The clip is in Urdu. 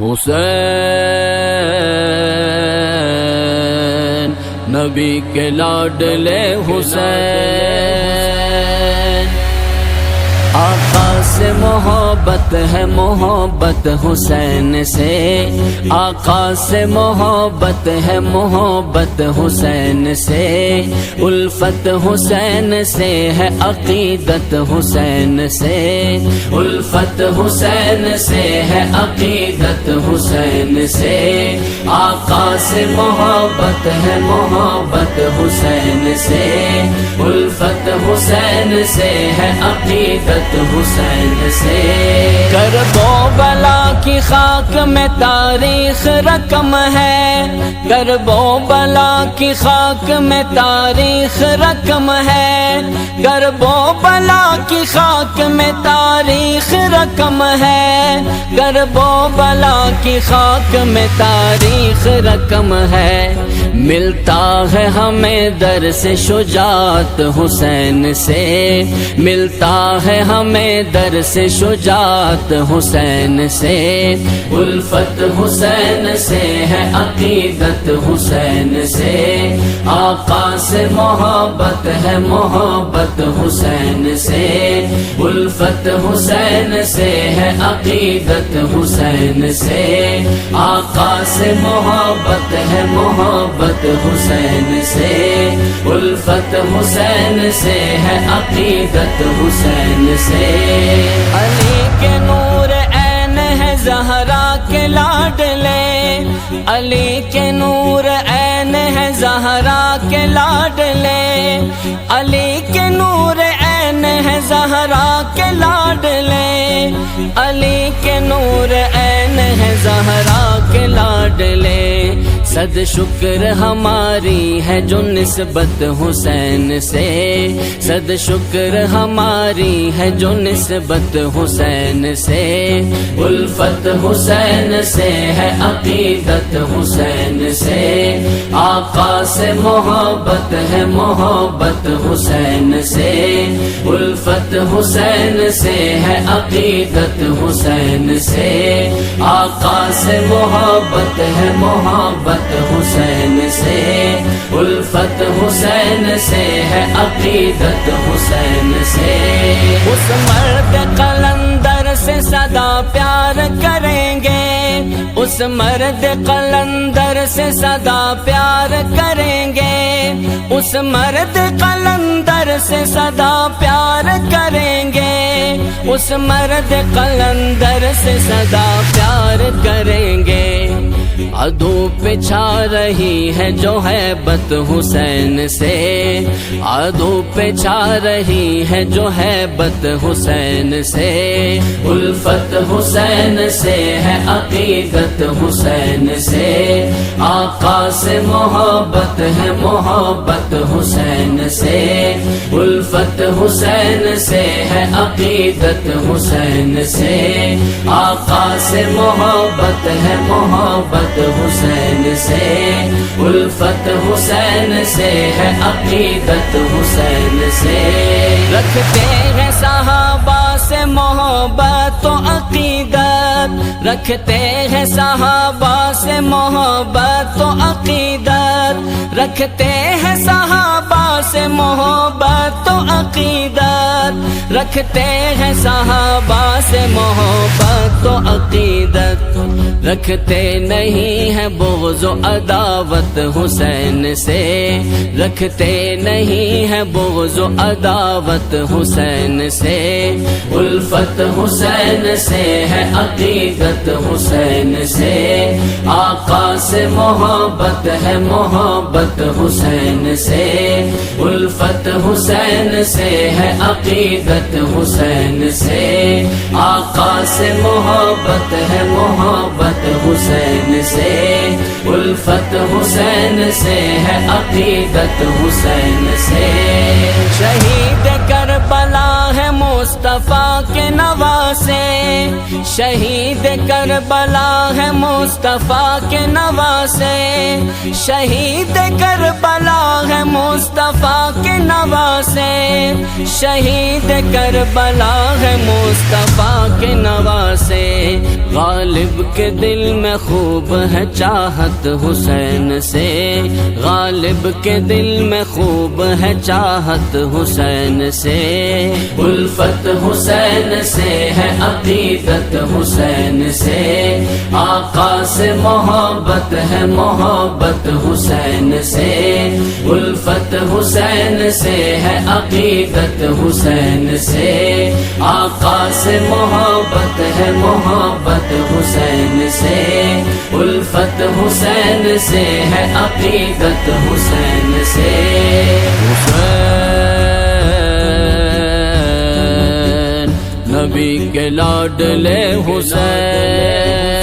حسین نبی کے لاڈلے حسین، آقا سے محبت ہے محبت حسین سے، آقا سے محبت ہے محبت حسین سے، الفت حسین سے ہے عقیدت حسین سے، الفت حسین سے ہے عقیدت حسین سے، آقا سے محبت ہے محبت حسین سے، الفت حسین سے ہے عقیدت حسین سے، کرب و بلا کی خاک میں تاریخ رقم ہے، کرب و بلا کی خاک میں تاریخ رقم ہے، کرب و بلا کی خاک میں تاریخ رقم ہے، کرب و بلا کی خاک میں تاریخ رقم ہے، ملتا ہے ہمیں درس شجاعت حسین سے، ملتا ہے ہمیں درس شجاعت حسین سے، الفت حسین سے ہے عقیدت حسین سے، آقا سے محبت ہے محبت حسین سے، الفت حسین سے ہے عقیدت حسین سے، آقا سے محبت ہے محبت حسین سے، الفت حسین سے ہے عقیدت حسین سے، علی کے نور عین ہے زہرا کے لاڈلے، علی کے نور عین ہے زہرا کے لاڈلے، علی کے نور عین ہے زہرا کے لاڈلے، علی کے نور عین ہے زہرا کے لاڈلے، صد شکر ہماری ہے جو نسبت حسین سے، صد شکر ہماری ہے جو نسبت حسین سے، الفت حسین سے ہے عقیدت حسین سے، آقا سے محبت ہے محبت حسین سے، الفت حسین سے ہے عقیدت حسین سے، آقا سے محبت ہے محبت حسین سے، الفت حسین سے ہے عقیدت حسین سے، اس مرد قلندر سے سدا پیار کریں گے، اس مرد قلندر سے سدا پیار کریں گے، اس مرد قلندر سے سدا پیار کریں گے، اس مرد قلندر سے سدا پیار کریں گے، عدو پہ چھا رہی ہے جو ہیبت حسین سے، عدو پہ چھا رہی ہے جو ہیبت حسین سے، الفت حسین سے ہے عقیدت حسین سے، آقا سے محبت ہے محبت حسین سے، الفت حسین سے ہے عقیدت حسین سے، آقا سے محبت ہے محبت حسین سے، الفت حسین سے ہے عقیدت حسین سے، رکھتے ہیں صحابہ سے محبت و عقیدت، رکھتے ہیں صحابہ سے محبت و عقیدت، رکھتے ہیں صحابہ سے محبت و عقیدت، رکھتے ہیں صحابہ سے محبت و عقیدت، رکھتے نہیں ہیں بغض و عداوت حسین سے، رکھتے نہیں ہیں بغض و عداوت حسین سے، الفت حسین سے ہے عقیدت حسین سے، آقا سے محبت ہے محبت حسین سے، الفت حسین سے ہے عقیدت حسین سے، آقا سے محبت ہے محبت حسین سے، الفت حسین سے ہے عقیدت حسین سے، شہید کربلا ہے مصطفیٰ کے نواسے، شہید کربلا ہے مصطفیٰ کے نواسے، شہید کربلا ہے مصطفیٰ کے نواسے، شہید کربلا ہے مصطفیٰ کے نواسے، غالب کے دل میں خوب ہے چاہت حسین سے، غالب کے دل میں خوب ہے چاہت حسین سے، الفت حسین سے ہے عقیدت حسین سے، آقا سے محبت ہے محبت حسین سے، الفت حسین سے ہے عقیدت حسین سے، آقا سے محبت ہے محبت حسین سے، الفت حسین سے ہے عقیدت حسین سے۔ حسین نبی کے لاڈلے حسین،